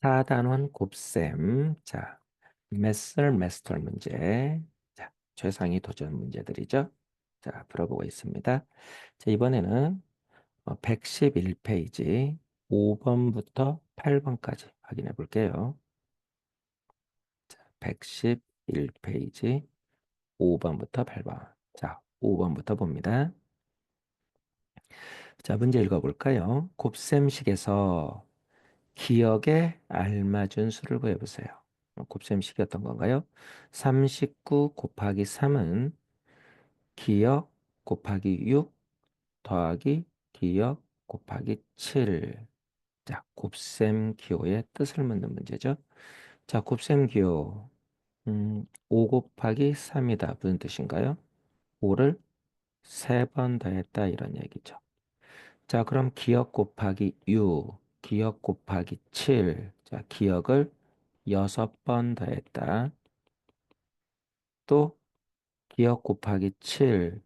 4단원 곱셈. 자, 메스터 문제. 자, 최상위 도전 문제들이죠. 자, 풀어보고 있습니다. 자, 이번에는 111페이지 5번부터 8번까지 확인해 볼게요. 자, 111페이지 5번부터 8번. 자, 5번부터 봅니다. 자, 문제 읽어볼까요? 곱셈식에서 기억에 알맞은 수를 구해보세요. 곱셈식이 어떤 건가요? 39 곱하기 3은 기억 곱하기 6 더하기 기억 곱하기 7. 자, 곱셈 기호의 뜻을 묻는 문제죠. 자, 곱셈 기호 5 곱하기 3이다. 무슨 뜻인가요? 5를 3번 더했다 이런 얘기죠. 자, 그럼 기억 곱하기 6, 기억 곱하기 7. 자, 기억을 6번 더했다. 또 기억 곱하기 7,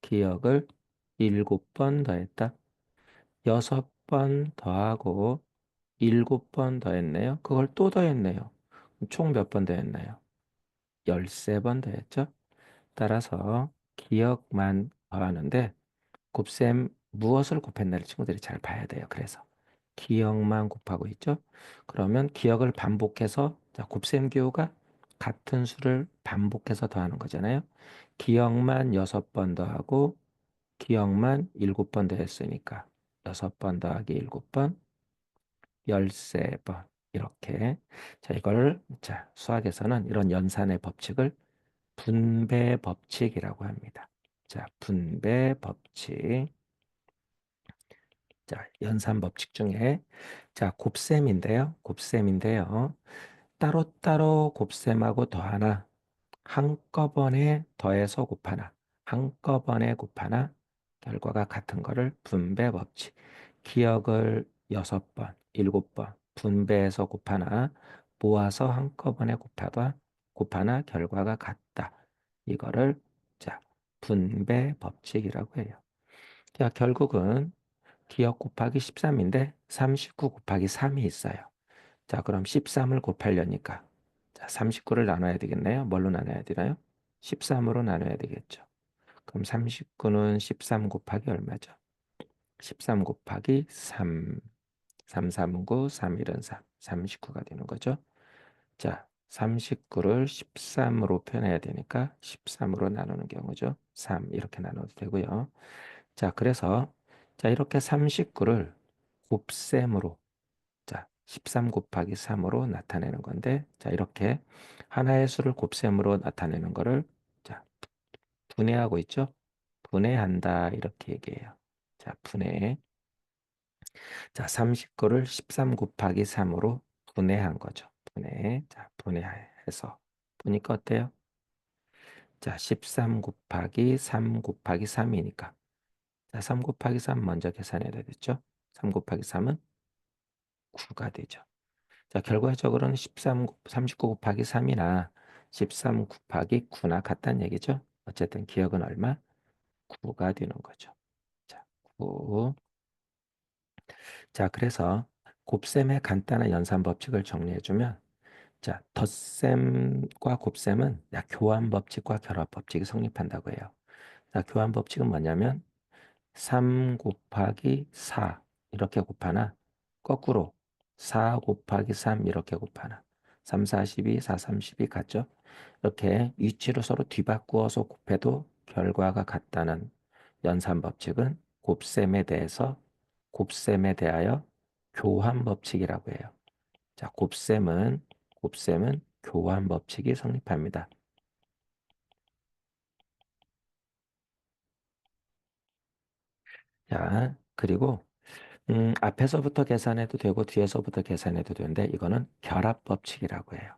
기억을 7번 더했다. 6번 더하고 7번 더했네요. 그걸 또 더했네요. 총 몇 번 더했나요? 13번 더했죠. 따라서 기억만 더하는데 곱셈 무엇을 곱했나를 친구들이 잘 봐야 돼요. 그래서 기억만 곱하고 있죠. 그러면 기억을 반복해서 자, 곱셈 기호가 같은 수를 반복해서 더하는 거잖아요. 기억만 6번 더하고 기억만 7번 더했으니까 6번 더하기 7번 13번 이렇게 자 이걸 자 수학에서는 이런 연산의 법칙을 분배 법칙이라고 합니다. 자 분배 법칙 자, 연산 법칙 중에 자, 곱셈인데요. 따로따로 곱셈하고 더하나 한꺼번에 더해서 곱하나 한꺼번에 곱하나 결과가 같은 거를 분배 법칙. 기억을 6번, 7번 분배해서 곱하나 모아서 한꺼번에 곱하나 결과가 같다. 이거를 자, 분배 법칙이라고 해요. 자, 결국은 기억 곱하기 13인데 39 곱하기 3이 있어요. 자, 그럼 13을 곱하려니까 자, 39를 나눠야 되겠네요. 뭘로 나눠야 되나요? 13으로 나눠야 되겠죠. 그럼 39는 13 곱하기 얼마죠? 13 곱하기 3. 3, 3, 9, 3, 1은 3. 39가 되는 거죠. 자, 39를 13으로 표현해야 되니까 13으로 나누는 경우죠. 3 이렇게 나눠도 되고요. 자, 그래서 자, 이렇게 39를 곱셈으로 자, 13 곱하기 3으로 나타내는 건데 자, 이렇게 하나의 수를 곱셈으로 나타내는 거를 자, 분해하고 있죠? 분해한다 이렇게 얘기해요. 자, 분해. 자, 39를 13 곱하기 3으로 분해한 거죠. 분해. 자, 분해해서 보니까 어때요? 자, 13 곱하기 3 곱하기 3이니까 자, 3 곱하기 3 먼저 계산해야 되겠죠? 3 곱하기 3은 9가 되죠. 자, 결과적으로는 39 곱하기 3이나 13 곱하기 9나 같다는 얘기죠. 어쨌든 기억은 얼마? 9가 되는 거죠. 자, 9. 자, 그래서 곱셈의 간단한 연산 법칙을 정리해주면 자, 덧셈과 곱셈은 교환 법칙과 결합 법칙이 성립한다고 해요. 자, 교환 법칙은 뭐냐면 3 곱하기 4 이렇게 곱하나 거꾸로 4 곱하기 3 이렇게 곱하나 3, 4, 12, 4, 3, 12 같죠? 이렇게 위치로 서로 뒤바꾸어서 곱해도 결과가 같다는 연산 법칙은 곱셈에 대하여 교환 법칙이라고 해요. 자, 곱셈은 교환 법칙이 성립합니다. 자, 그리고 앞에서부터 계산해도 되고 뒤에서부터 계산해도 되는데 이거는 결합 법칙이라고 해요.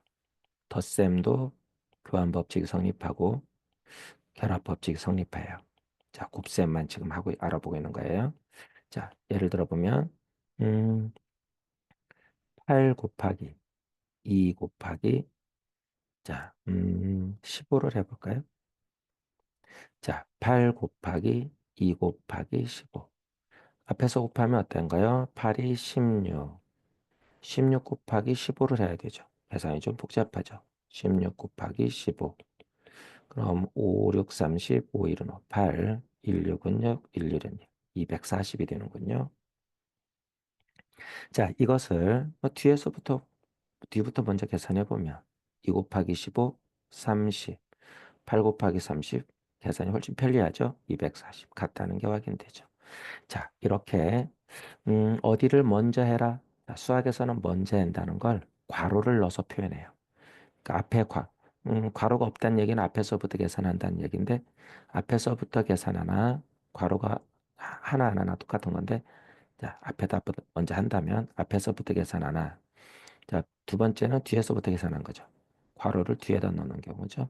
덧셈도 교환 법칙이 성립하고 결합 법칙이 성립해요. 자, 곱셈만 지금 하고 알아보고 있는 거예요. 자, 예를 들어 보면 음, 8 곱하기 2 곱하기 자, 15를 해볼까요? 자, 8 곱하기 2 곱하기 15. 앞에서 곱하면 어떤가요? 8이 16. 16 곱하기 15를 해야 되죠. 계산이 좀 복잡하죠. 16 곱하기 15. 그럼 5, 6, 30, 5, 1은 5, 8, 1, 6은 6, 1, 1은 6, 240이 되는군요. 자, 이것을 뭐 뒤부터 먼저 계산해 보면 2 곱하기 15, 30, 8 곱하기 30, 계산이 훨씬 편리하죠. 240 같다는 게 확인되죠. 자, 이렇게 어디를 먼저 해라. 자, 수학에서는 먼저 한다는 걸 괄호를 넣어서 표현해요. 그러니까 괄호가 없다는 얘기는 앞에서부터 계산한다는 얘기인데 앞에서부터 계산하나 괄호가 하나하나 똑같은 건데 자, 앞에다 먼저 한다면 앞에서부터 계산하나 자, 두 번째는 뒤에서부터 계산한 거죠. 괄호를 뒤에다 넣는 경우죠.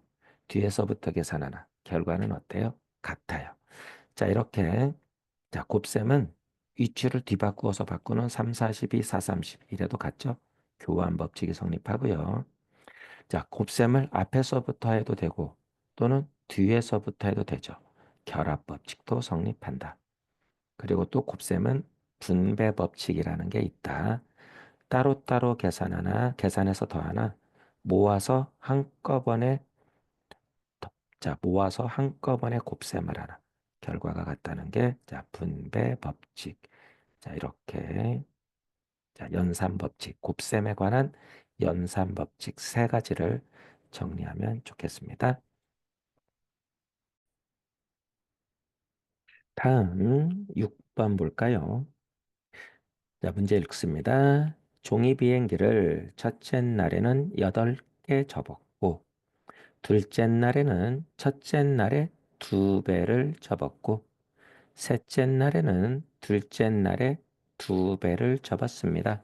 뒤에서부터 계산하나 결과는 어때요? 같아요. 자, 이렇게 자, 곱셈은 위치를 뒤바꾸어서 바꾸는 3, 42, 4, 30 이래도 같죠? 교환 법칙이 성립하고요. 자, 곱셈을 앞에서부터 해도 되고 또는 뒤에서부터 해도 되죠. 결합 법칙도 성립한다. 그리고 또 곱셈은 분배 법칙이라는 게 있다. 따로따로 계산하나 계산해서 더하나 모아서 한꺼번에 자, 모아서 한꺼번에 곱셈을 하나. 결과가 같다는 게 자, 분배 법칙. 자, 이렇게 자, 연산 법칙, 곱셈에 관한 연산 법칙 세 가지를 정리하면 좋겠습니다. 다음 6번 볼까요? 자, 문제 읽습니다. 종이 비행기를 첫째 날에는 8개 접었고 둘째 날에는 첫째 날에 2배를 접었고 셋째 날에는 둘째 날에 2배를 접었습니다.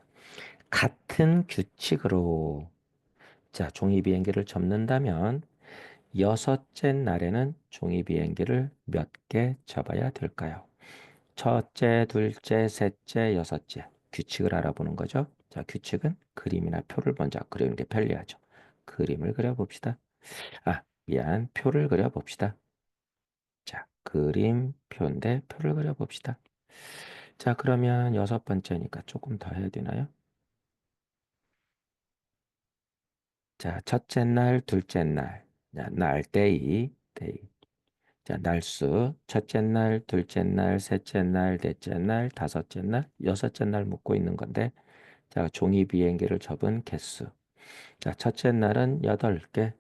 같은 규칙으로 자, 종이 비행기를 접는다면 여섯째 날에는 종이 비행기를 몇 개 접어야 될까요? 첫째, 둘째, 셋째, 여섯째. 규칙을 알아보는 거죠. 자, 규칙은 그림이나 표를 먼저 그리는 게 편리하죠. 그림을 그려봅시다. 아, 미안. 표를 그려봅시다. 자, 그림, 표인데 표를 그려봅시다. 자, 그러면 여섯 번째니까 조금 더 해야 되나요? 자, 첫째 날, 둘째 날. 자, 날, 데이. 자, 날수. 첫째 날, 둘째 날, 셋째 날, 넷째 날, 다섯째 날, 여섯째 날 묻고 있는 건데, 자, 종이 비행기를 접은 개수. 자, 첫째 날은 8개.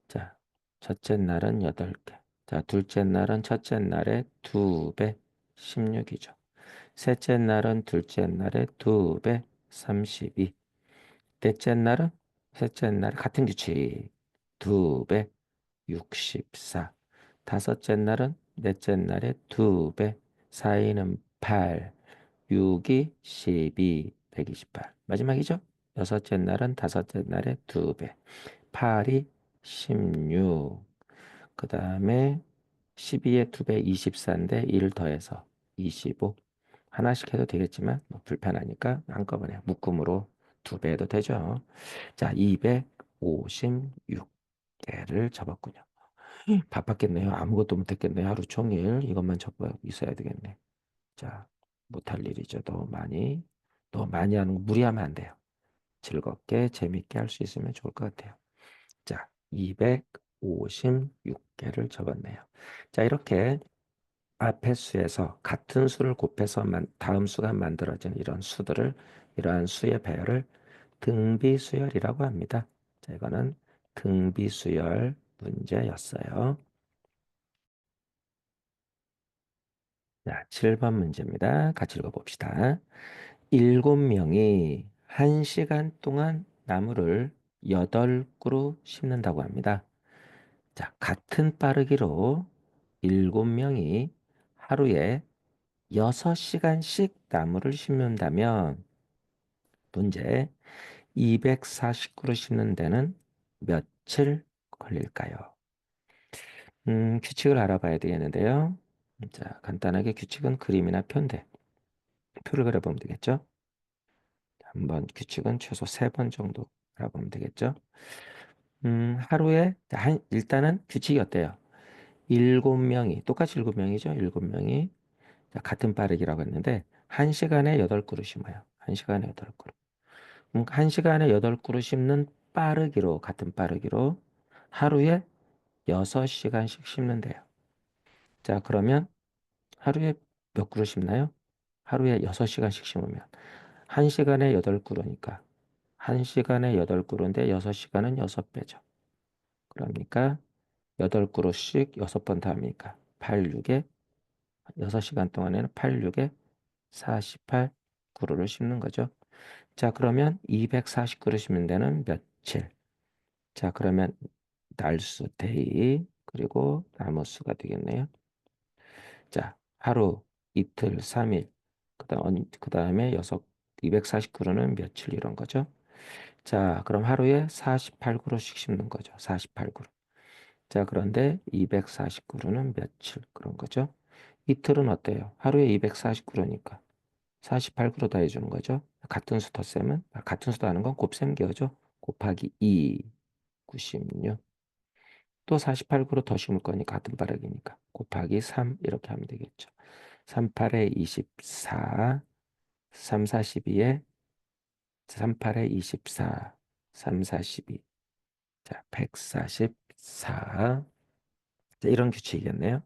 자, 첫째 날은 8개. 자, 둘째 날은 첫째 날의 2배, 16이죠. 셋째 날은 둘째 날의 2배, 32. 넷째 날은 셋째 날 같은 규칙. 2배, 64. 다섯째 날은 넷째 날의 2배, 4이는 8, 6이 12, 128. 마지막이죠? 여섯째 날은 다섯째 날의 2배, 8이 16. 그 다음에 12의 2배 24인데 1 더해서 25. 하나씩 해도 되겠지만 뭐 불편하니까 한꺼번에 묶음으로 2배 해도 되죠. 자, 256개를 접었군요. 바빴겠네요. 아무것도 못했겠네요. 하루 종일 이것만 적고 있어야 되겠네. 자, 못할 일이죠. 너무 많이 하는 거 무리하면 안 돼요. 즐겁게 재밌게 할 수 있으면 좋을 것 같아요. 자, 256개를 적었네요. 자, 이렇게 앞의 수에서 같은 수를 곱해서 다음 수가 만들어지는 이러한 수의 배열을 등비수열이라고 합니다. 자, 이거는 등비수열 문제였어요. 자, 7번 문제입니다. 같이 읽어봅시다. 7명이 1시간 동안 나무를 8그루 심는다고 합니다. 자, 같은 빠르기로 7명이 하루에 6시간씩 나무를 심는다면 문제 240그루 심는 데는 며칠 걸릴까요? 규칙을 알아봐야 되겠는데요. 자, 간단하게 규칙은 그림이나 표인데 표를 그려보면 되겠죠? 한번 규칙은 최소 3번 정도 알아보면 되겠죠? 하루에 일단은 규칙이 어때요? 7명이 똑같이 7명이죠? 7명이 같은 빠르기라고 했는데 1시간에 8그루 심어요. 1시간에 8그루. 1시간에 8그루 씹는 빠르기로, 같은 빠르기로 하루에 6시간씩 씹는데요. 자, 그러면 하루에 몇 그루 씹나요? 하루에 6시간씩 씹으면 1시간에 8그루니까 1시간에 8그루인데 6시간은 6배죠. 그러니까 8그루씩 6번 더 합니까? 8, 6에 6시간 동안에는 8, 6에 48그루를 씹는 거죠. 자, 그러면 240그루 씹는 데는 며칠? 자, 그러면 날수, 데이, 그리고 나무수가 되겠네요. 자, 하루, 이틀, 3일, 그 다음에 240그루는 며칠 이런 거죠. 자, 그럼 하루에 48그루씩 씹는 거죠. 48그루. 자, 그런데 240그루는 며칠 그런 거죠. 이틀은 어때요? 하루에 240그루니까 48그루 더 해주는 거죠. 같은 수 덧셈은 같은 수도 하는 건 곱셈 기호죠. 곱하기 2, 96. 또 48그루 더 심을 거니까 같은 바닥이니까 곱하기 3 이렇게 하면 되겠죠. 38에 24, 3, 42에 38에 24, 3, 42. 자, 144. 자, 이런 규칙이겠네요.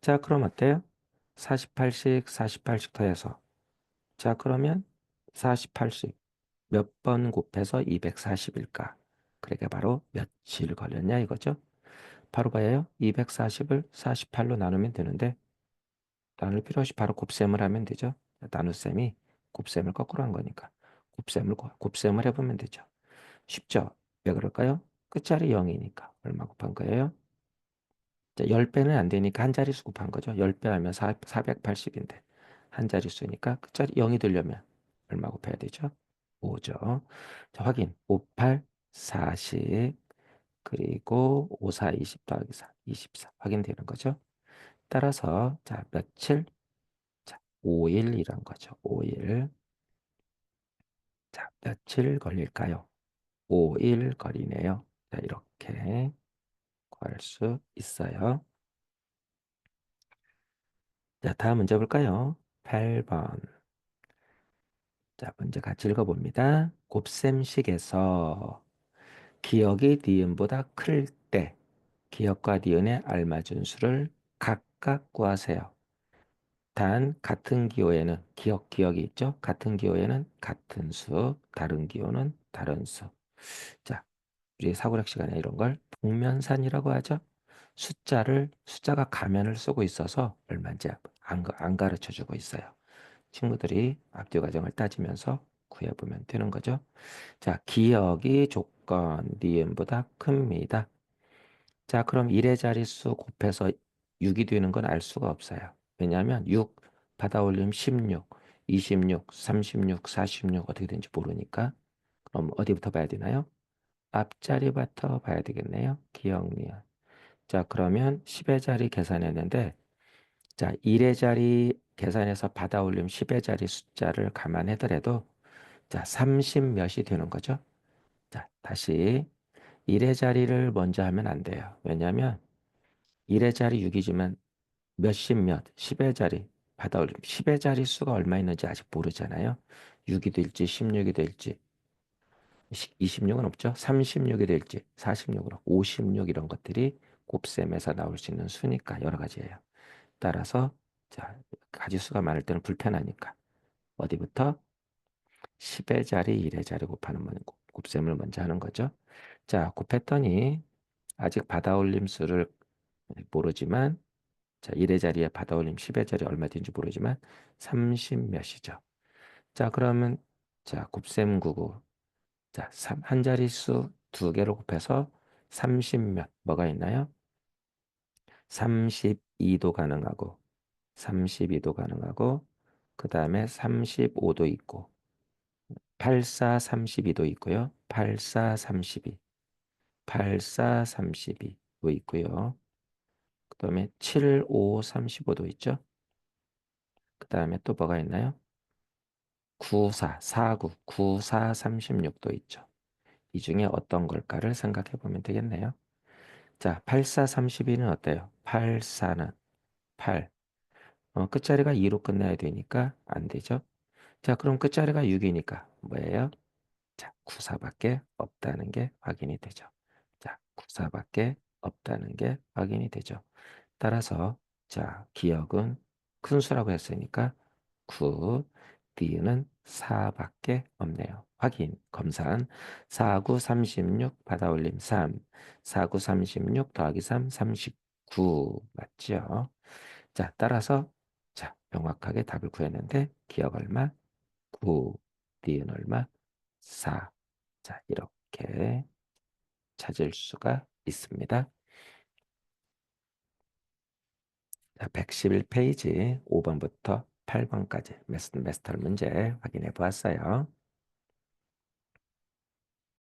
자, 그럼 어때요? 48씩 48씩 더해서 자, 그러면 48씩 몇 번 곱해서 240일까? 그러니까 바로 며칠 걸렸냐 이거죠. 바로 봐요. 240을 48로 나누면 되는데 나눌 필요 없이 바로 곱셈을 하면 되죠. 나눗셈이 곱셈을 거꾸로 한 거니까 곱셈을 해보면 되죠. 쉽죠? 왜 그럴까요? 끝자리 0이니까 얼마 곱한 거예요? 자, 10배는 안 되니까 한 자릿수 곱한 거죠. 10배 하면 480인데 한 자릿수니까 끝자리 0이 되려면 얼마 곱해야 되죠? 5죠. 자, 확인. 58, 40, 그리고 5, 4, 20 더하기 4, 24 확인되는 거죠. 따라서 자, 며칠? 자, 5일 이란 거죠. 5일. 자, 며칠 걸릴까요? 5일 걸리네요. 자, 이렇게 구할 수 있어요. 자, 다음 문제 볼까요? 8번. 자, 문제 같이 읽어봅니다. 곱셈식에서 기억이 니은보다 클 때 기억과 니은에 알맞은 수를 각각 구하세요. 단 같은 기호에는 기억이 있죠. 같은 기호에는 같은 수, 다른 기호는 다른 수. 자, 우리 사고력 시간에 이런 걸 복면산이라고 하죠. 숫자가 가면을 쓰고 있어서 얼마인지 안 가르쳐 주고 있어요. 친구들이 앞뒤 과정을 따지면서 구해보면 되는 거죠. 자, 기억이 조건 니은보다 큽니다. 자, 그럼 1의 자릿수 곱해서 6이 되는 건 알 수가 없어요. 왜냐하면 6 받아올림 16, 26, 36, 46 어떻게 되는지 모르니까. 그럼 어디부터 봐야 되나요? 앞자리부터 봐야 되겠네요. 기억 니은. 자, 그러면 10의 자리 계산했는데 자, 1의 자리 계산해서 받아올림 10의 자리 숫자를 감안하더라도 자, 30 몇이 되는 거죠. 자, 다시 1의 자리를 먼저 하면 안 돼요. 왜냐하면 1의 자리 6이지만 몇십 몇, 10의 자리 받아올림 10의 자리 수가 얼마 있는지 아직 모르잖아요. 6이 될지 16이 될지 26은 없죠. 36이 될지 46으로 56 이런 것들이 곱셈에서 나올 수 있는 수니까 여러 가지예요. 따라서 자, 가지수가 많을 때는 불편하니까 어디부터 10의 자리, 1의 자리 곱셈을 먼저 하는 거죠. 자, 곱했더니 아직 받아올림 수를 모르지만 자, 1의 자리에 받아올림 10의 자리 얼마 되는지 모르지만 30 몇이죠. 자, 그러면 자, 곱셈 구구. 자, 한 자릿수 두 개로 곱해서 30 몇 뭐가 있나요? 32도 가능하고 32도 가능하고 그 다음에 35도 있고 84, 32도 있고요. 84, 32, 84, 32도 있고요. 그 다음에 7, 5, 35도 있죠. 그 다음에 또 뭐가 있나요? 94, 49, 94, 36도 있죠. 이 중에 어떤 걸까를 생각해 보면 되겠네요. 자, 84, 32는 어때요? 84는 8. 끝자리가 2로 끝나야 되니까 안 되죠. 자, 그럼 끝자리가 6이니까 뭐예요? 자, 94밖에 없다는 게 확인이 되죠. 자, 94밖에 없다는 게 확인이 되죠. 따라서 자, 기억은 큰 수라고 했으니까 9, D는 4밖에 없네요. 확인, 검산. 4, 9, 36, 받아올림 3. 4, 9, 36 더하기 3, 39. 맞죠? 자, 따라서 자, 명확하게 답을 구했는데 기억 얼마? 9, D는 얼마? 4. 자, 이렇게 찾을 수가 있습니다. 자, 111페이지 5번부터 8번까지 메스터를 문제 확인해 보았어요.